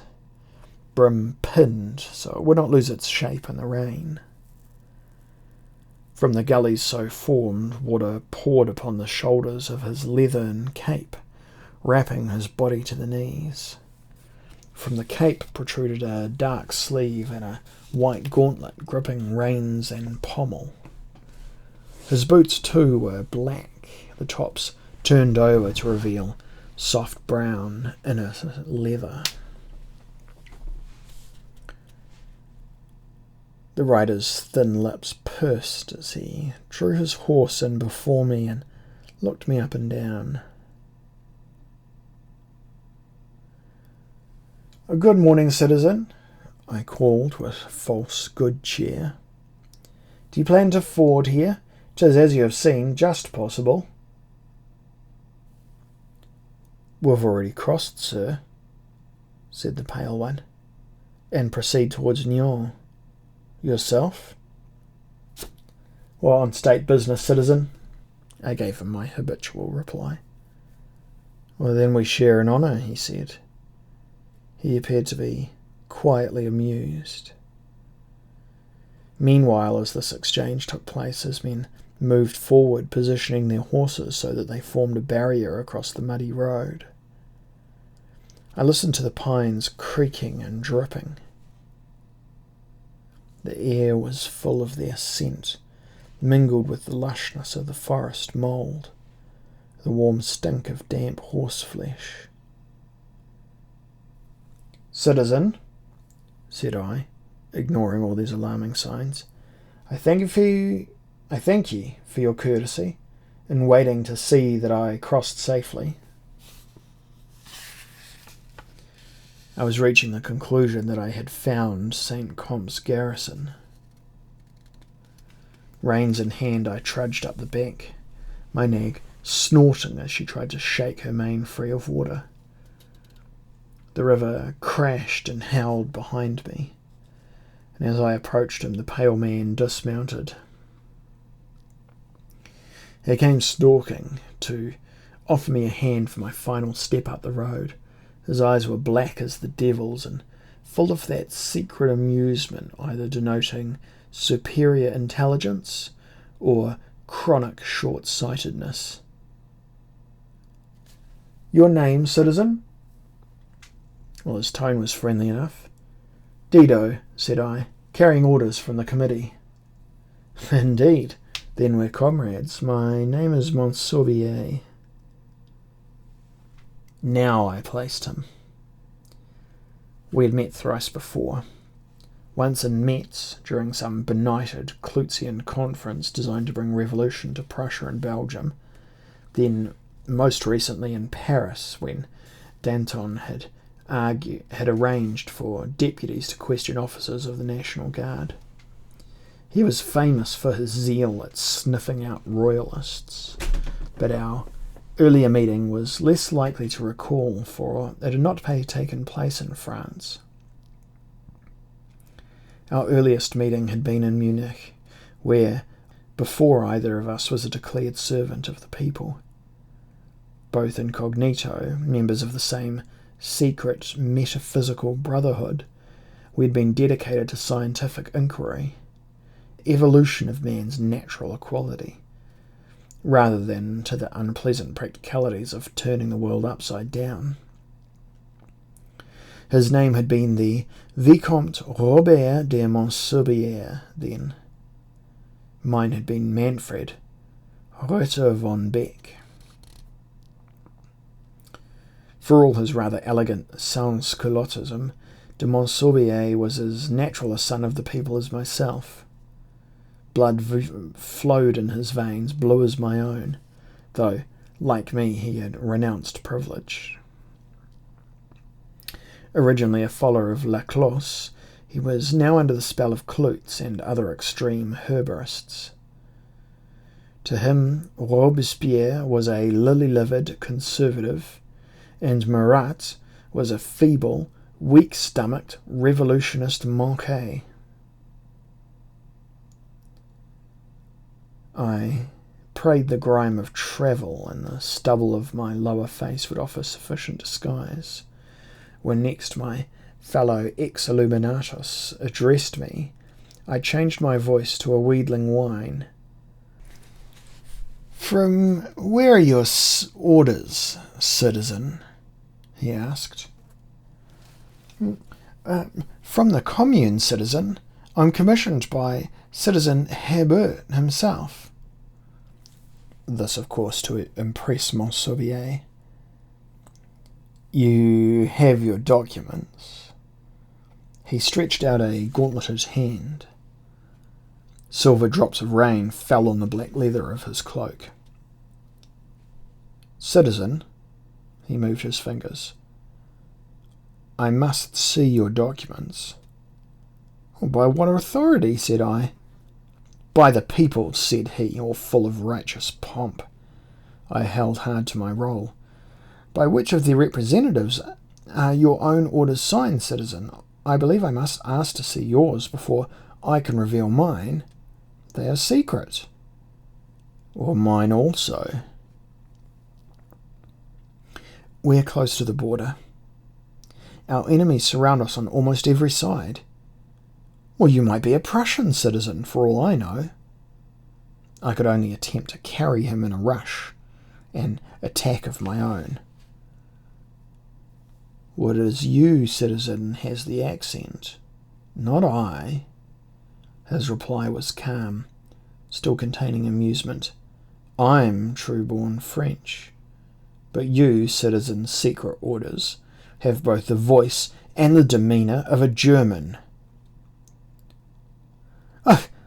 Speaker 1: brim pinned so it would not lose its shape in the rain. From the gullies so formed, water poured upon the shoulders of his leathern cape, wrapping his body to the knees. From the cape protruded a dark sleeve and a white gauntlet gripping reins and pommel. His boots, too, were black, the tops turned over to reveal soft brown inner leather. The rider's thin lips pursed as he drew his horse in before me and looked me up and down. "A good morning, citizen," I called with false good cheer. "Do you plan to ford here? 'Tis, as you have seen, just possible." "We've already crossed, sir," said the pale one, "and proceed towards Nyon. Yourself?" "Well, on state business, citizen," I gave him my habitual reply. "Well, then we share in honour," he said. He appeared to be quietly amused. Meanwhile, as this exchange took place, his men moved forward, positioning their horses so that they formed a barrier across the muddy road. I listened to the pines creaking and dripping. The air was full of their scent, mingled with the lushness of the forest mould, the warm stink of damp horseflesh. "Citizen," said I, ignoring all these alarming signs, I thank ye for your courtesy in waiting to see that I crossed safely." I was reaching the conclusion that I had found St. Comp's garrison. Reins in hand, I trudged up the bank, my nag snorting as she tried to shake her mane free of water. The river crashed and howled behind me, and as I approached him, the pale man dismounted. He came stalking to offer me a hand for my final step up the road. His eyes were black as the devil's and full of that secret amusement, either denoting superior intelligence or chronic short-sightedness. "Your name, citizen?" Well, his tone was friendly enough. "Dido," said I, "carrying orders from the committee." "Indeed. Then we're comrades. My name is Monsorbier." Now I placed him. We had met thrice before. Once in Metz during some benighted Klutzian conference designed to bring revolution to Prussia and Belgium. Then, most recently in Paris, when Danton had arranged for deputies to question officers of the National Guard. He was famous for his zeal at sniffing out royalists, but our earlier meeting was less likely to recall, for it had not taken place in France. Our earliest meeting had been in Munich, where, before either of us was a declared servant of the people, both incognito, members of the same secret metaphysical brotherhood, we had been dedicated to scientific inquiry, evolution of man's natural equality, rather than to the unpleasant practicalities of turning the world upside down. His name had been the Vicomte Robert de Monsorbier then. Mine had been Manfred Reuter von Beck. For all his rather elegant sans-culottism, de Monsorbier was as natural a son of the people as myself. Blood flowed in his veins, blue as my own, though, like me, he had renounced privilege. Originally a follower of Laclos, he was now under the spell of Cloots and other extreme herborists. To him, Robespierre was a lily-livered conservative, and Marat was a feeble, weak-stomached revolutionist manqué. I prayed the grime of travel and the stubble of my lower face would offer sufficient disguise. When next my fellow ex-Illuminatus addressed me, I changed my voice to a wheedling whine. "From where are your orders, citizen?" he asked. From the commune, citizen. I'm commissioned by Citizen Hebert himself." This, of course, to impress Monsorbier. "You have your documents." He stretched out a gauntleted hand. Silver drops of rain fell on the black leather of his cloak. "Citizen," he moved his fingers, "I must see your documents." "By what authority?" said I. "By the people," said he, all full of righteous pomp. I held hard to my roll. "By which of their representatives are your own orders signed, citizen? I believe I must ask to see yours before I can reveal mine. They are secret." "Or mine also." "We're close to the border. Our enemies surround us on almost every side." "Well, you might be a Prussian citizen, for all I know." I could only attempt to carry him in a rush, an attack of my own. "What is you, citizen, has the accent, not I." His reply was calm, still containing amusement. "I'm true-born French, but you, citizen secret orders, have both the voice and the demeanour of a German."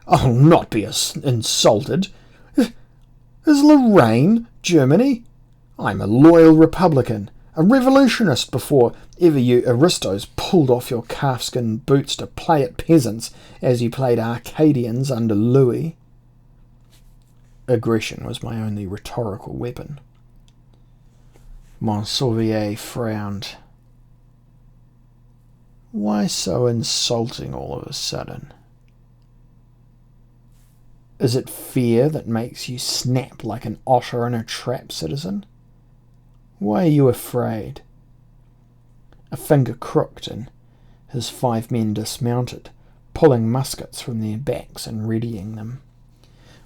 Speaker 1: "I'll not be insulted. Is Lorraine Germany? I'm a loyal Republican, a revolutionist before ever you aristos pulled off your calfskin boots to play at peasants as you played Arcadians under Louis." Aggression was my only rhetorical weapon. Monsorbier frowned. "Why so insulting all of a sudden? Is it fear that makes you snap like an otter in a trap, citizen? Why are you afraid?" A finger crooked, and his 5 men dismounted, pulling muskets from their backs and readying them.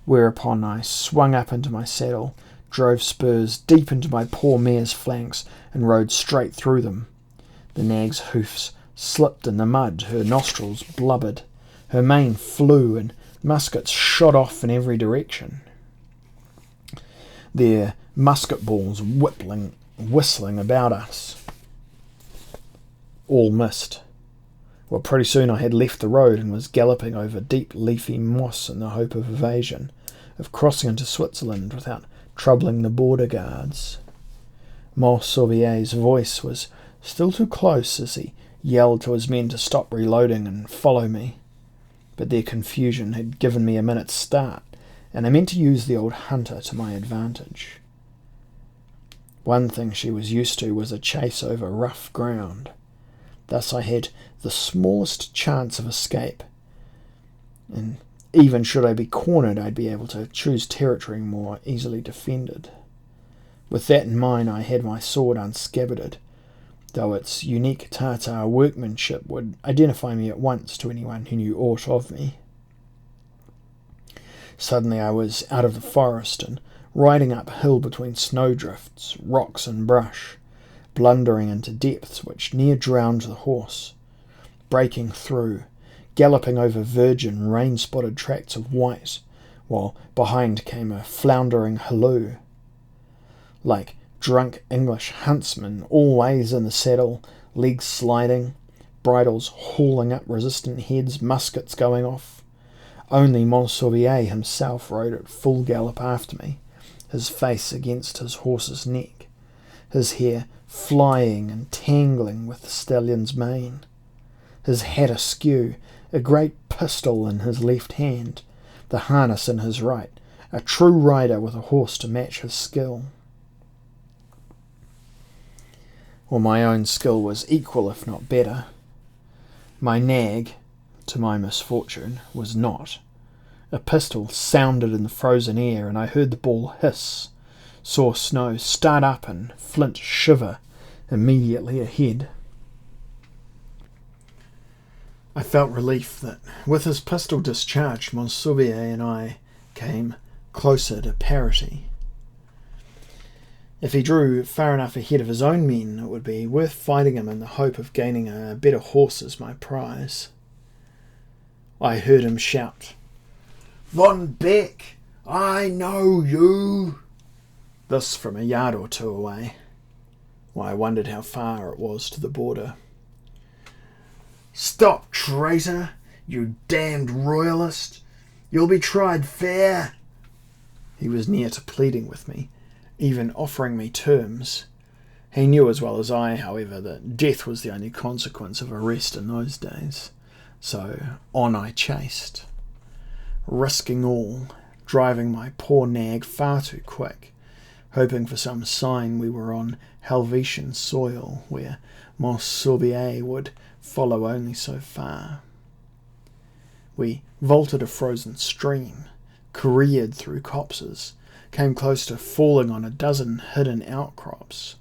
Speaker 1: Whereupon I swung up into my saddle, drove spurs deep into my poor mare's flanks, and rode straight through them. The nag's hoofs slipped in the mud, her nostrils blubbered, her mane flew, and muskets shot off in every direction, their musket balls whistling about us. All missed. Well, pretty soon I had left the road and was galloping over deep leafy moss in the hope of evasion, of crossing into Switzerland without troubling the border guards. Monsorbier's voice was still too close as he yelled to his men to stop reloading and follow me. But their confusion had given me a minute's start, and I meant to use the old hunter to my advantage. One thing she was used to was a chase over rough ground. Thus I had the smallest chance of escape, and even should I be cornered, I'd be able to choose territory more easily defended. With that in mind, I had my sword unscabbarded, though its unique Tartar workmanship would identify me at once to anyone who knew aught of me. Suddenly I was out of the forest and riding uphill between snowdrifts, rocks and brush, blundering into depths which near drowned the horse, breaking through, galloping over virgin, rain-spotted tracts of white, while behind came a floundering halloo. Like drunk English huntsmen, always in the saddle, legs sliding, bridles hauling up resistant heads, muskets going off. Only Monsorbier himself rode at full gallop after me, his face against his horse's neck, his hair flying and tangling with the stallion's mane, his hat askew, a great pistol in his left hand, the harness in his right, a true rider with a horse to match his skill. Well, my own skill was equal, if not better. My nag, to my misfortune, was not. A pistol sounded in the frozen air, and I heard the ball hiss, saw snow start up and flint shiver immediately ahead. I felt relief that, with his pistol discharged, Monsorbier and I came closer to parity. If he drew far enough ahead of his own men, it would be worth fighting him in the hope of gaining a better horse as my prize. I heard him shout, "Von Beck, I know you!" This from a yard or two away. I wondered how far it was to the border. "Stop, traitor, you damned royalist! You'll be tried fair!" He was near to pleading with me, even offering me terms. He knew as well as I, however, that death was the only consequence of arrest in those days. So on I chased, risking all, driving my poor nag far too quick, hoping for some sign we were on Helvetian soil, where Monsorbier would follow only so far. We vaulted a frozen stream, careered through copses, came close to falling on a dozen hidden outcrops,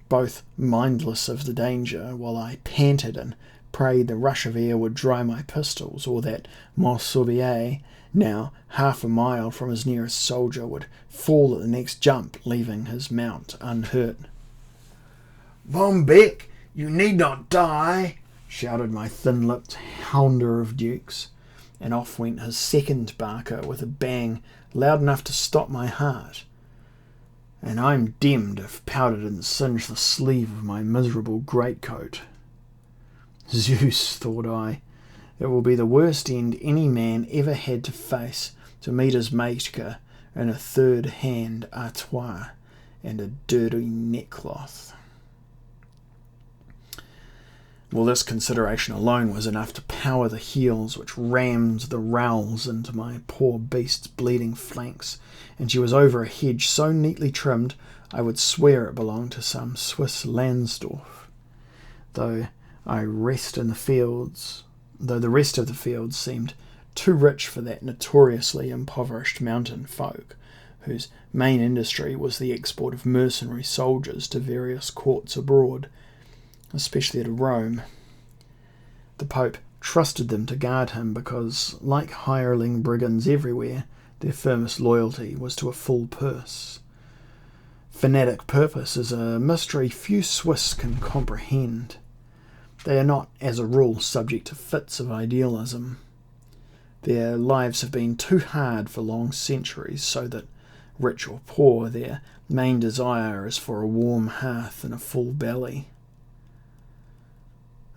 Speaker 1: both mindless of the danger, while I panted and prayed the rush of air would dry my pistols, or that Maulevrier, now half a mile from his nearest soldier, would fall at the next jump, leaving his mount unhurt. "Von Beck, you need not die," shouted my thin-lipped hounder of dukes, and off went his second barker with a bang loud enough to stop my heart. And I'm demmed if powder didn't singe the sleeve of my miserable greatcoat. Zeus, thought I, it will be the worst end any man ever had to face, to meet his maker in a third-hand artois and a dirty neckcloth. Well, this consideration alone was enough to power the heels which rammed the rowels into my poor beast's bleeding flanks, and she was over a hedge so neatly trimmed I would swear it belonged to some Swiss Landsdorf, though the rest of the fields seemed too rich for that notoriously impoverished mountain folk, whose main industry was the export of mercenary soldiers to various courts abroad, especially to Rome. The Pope trusted them to guard him because, like hireling brigands everywhere, their firmest loyalty was to a full purse. Fanatic purpose is a mystery few Swiss can comprehend. They are not, as a rule, subject to fits of idealism. Their lives have been too hard for long centuries, so that, rich or poor, their main desire is for a warm hearth and a full belly.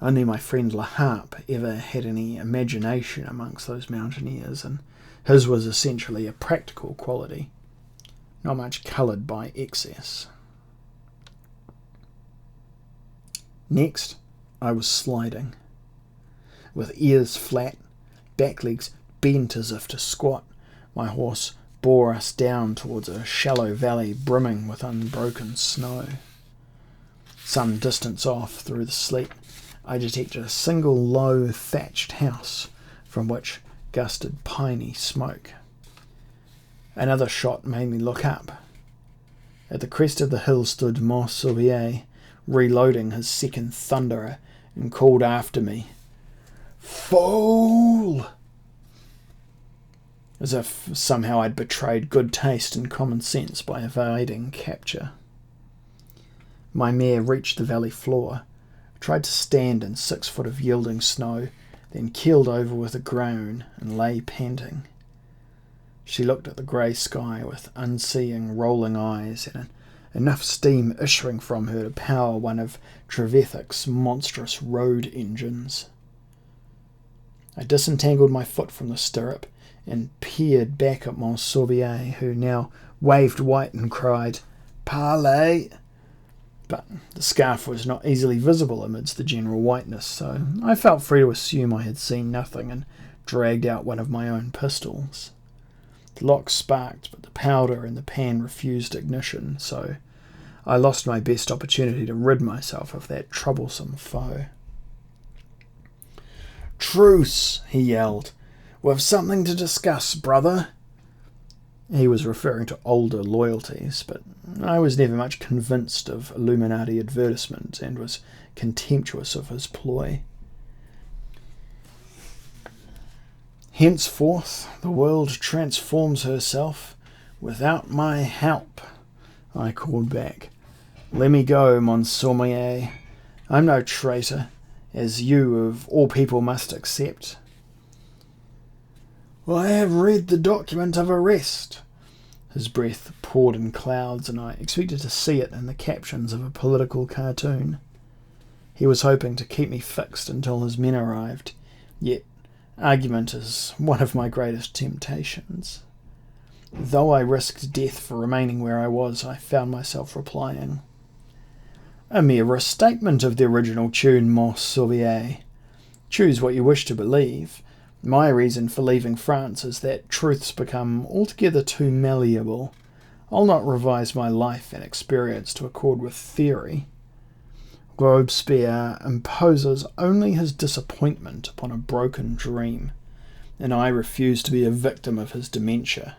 Speaker 1: Only my friend La Harpe ever had any imagination amongst those mountaineers, and his was essentially a practical quality, not much coloured by excess. Next, I was sliding. With ears flat, back legs bent as if to squat, my horse bore us down towards a shallow valley brimming with unbroken snow. Some distance off, through the sleet, I detected a single low thatched house from which gusted piney smoke. Another shot made me look up. At the crest of the hill stood Maulevrier, reloading his second thunderer, and called after me, "Fool!" as if somehow I'd betrayed good taste and common sense by evading capture. My mare reached the valley floor, tried to stand in 6 foot of yielding snow, then keeled over with a groan and lay panting. She looked at the grey sky with unseeing, rolling eyes, and enough steam issuing from her to power one of Trevithick's monstrous road engines. I disentangled my foot from the stirrup and peered back at Maulevrier, who now waved white and cried, "Parlez!" But the scarf was not easily visible amidst the general whiteness, so I felt free to assume I had seen nothing and dragged out one of my own pistols. The lock sparked, but the powder in the pan refused ignition, so I lost my best opportunity to rid myself of that troublesome foe. "Truce!" he yelled. "We've something to discuss, brother." He was referring to older loyalties, but I was never much convinced of Illuminati advertisement and was contemptuous of his ploy. "Henceforth the world transforms herself without my help," I called back. "Let me go, Maulevrier. I'm no traitor, as you of all people must accept." "I have read the document of arrest." His breath poured in clouds, and I expected to see it in the captions of a political cartoon. He was hoping to keep me fixed until his men arrived, yet argument is one of my greatest temptations. Though I risked death for remaining where I was, I found myself replying, "A mere restatement of the original tune, Maulevrier. Choose what you wish to believe. My reason for leaving France is that truth's become altogether too malleable. I'll not revise my life and experience to accord with theory. Robespierre imposes only his disappointment upon a broken dream, and I refuse to be a victim of his dementia.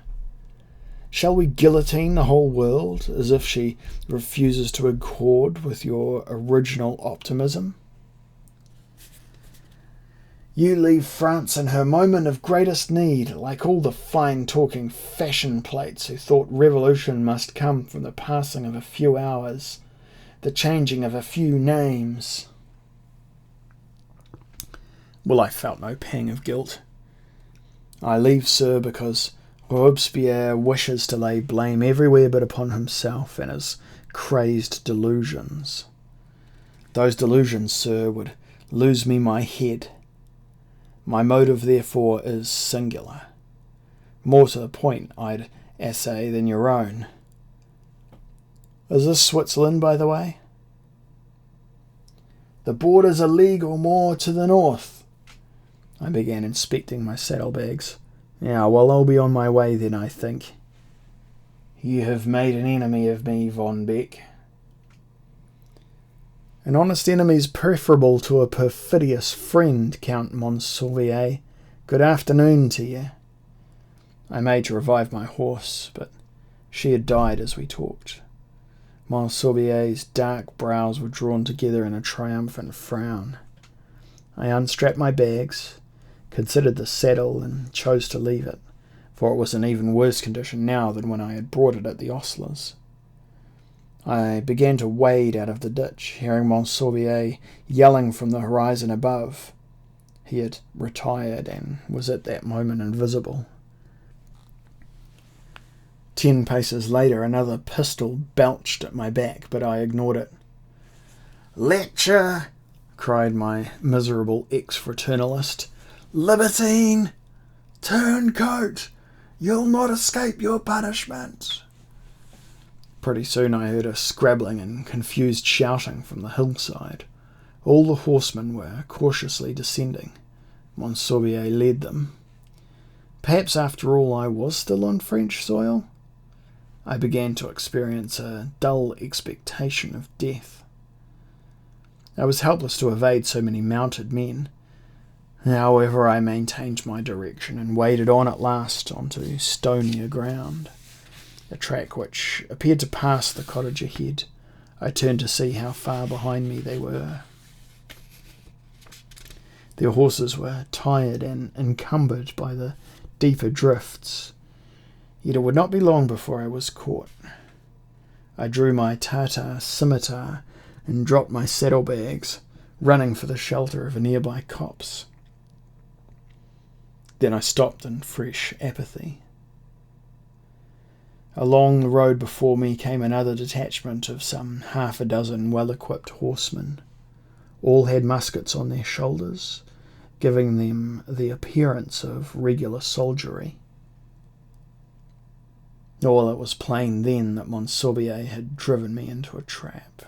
Speaker 1: Shall we guillotine the whole world as if she refuses to accord with your original optimism?" You leave France in her moment of greatest need, like all the fine-talking fashion plates who thought revolution must come from the passing of a few hours, the changing of a few names. Well, I felt no pang of guilt. I leave, sir, because Robespierre wishes to lay blame everywhere but upon himself and his crazed delusions. Those delusions, sir, would lose me my head. My motive, therefore, is singular. More to the point, I'd essay, than your own. Is this Switzerland, by the way? The border's a league or more to the north. I began inspecting my saddlebags. Yeah, well, I'll be on my way then, I think. You have made an enemy of me, Von Beck. An honest enemy's preferable to a perfidious friend, Count Monsalvier. Good afternoon to you. I made to revive my horse, but she had died as we talked. Monsalvier's dark brows were drawn together in a triumphant frown. I unstrapped my bags, considered the saddle, and chose to leave it, for it was in even worse condition now than when I had brought it at the ostler's. I began to wade out of the ditch, hearing Monsalvier yelling from the horizon above. He had retired and was at that moment invisible. 10 paces later, another pistol belched at my back, but I ignored it. "Lecher!" cried my miserable ex-Fraternalist. "Libertine! Turncoat! You'll not escape your punishment!" Pretty soon I heard a scrabbling and confused shouting from the hillside. All the horsemen were cautiously descending. Monsalvier led them. Perhaps after all I was still on French soil? I began to experience a dull expectation of death. I was helpless to evade so many mounted men. However, I maintained my direction and waded on at last onto stonier ground. A track which appeared to pass the cottage ahead. I turned to see how far behind me they were. Their horses were tired and encumbered by the deeper drifts, yet it would not be long before I was caught. I drew my Tartar scimitar and dropped my saddlebags, running for the shelter of a nearby copse. Then I stopped in fresh apathy. Along the road before me came another detachment of some half a dozen well-equipped horsemen. All had muskets on their shoulders, giving them the appearance of regular soldiery. Well, it was plain then that Monsalvier had driven me into a trap.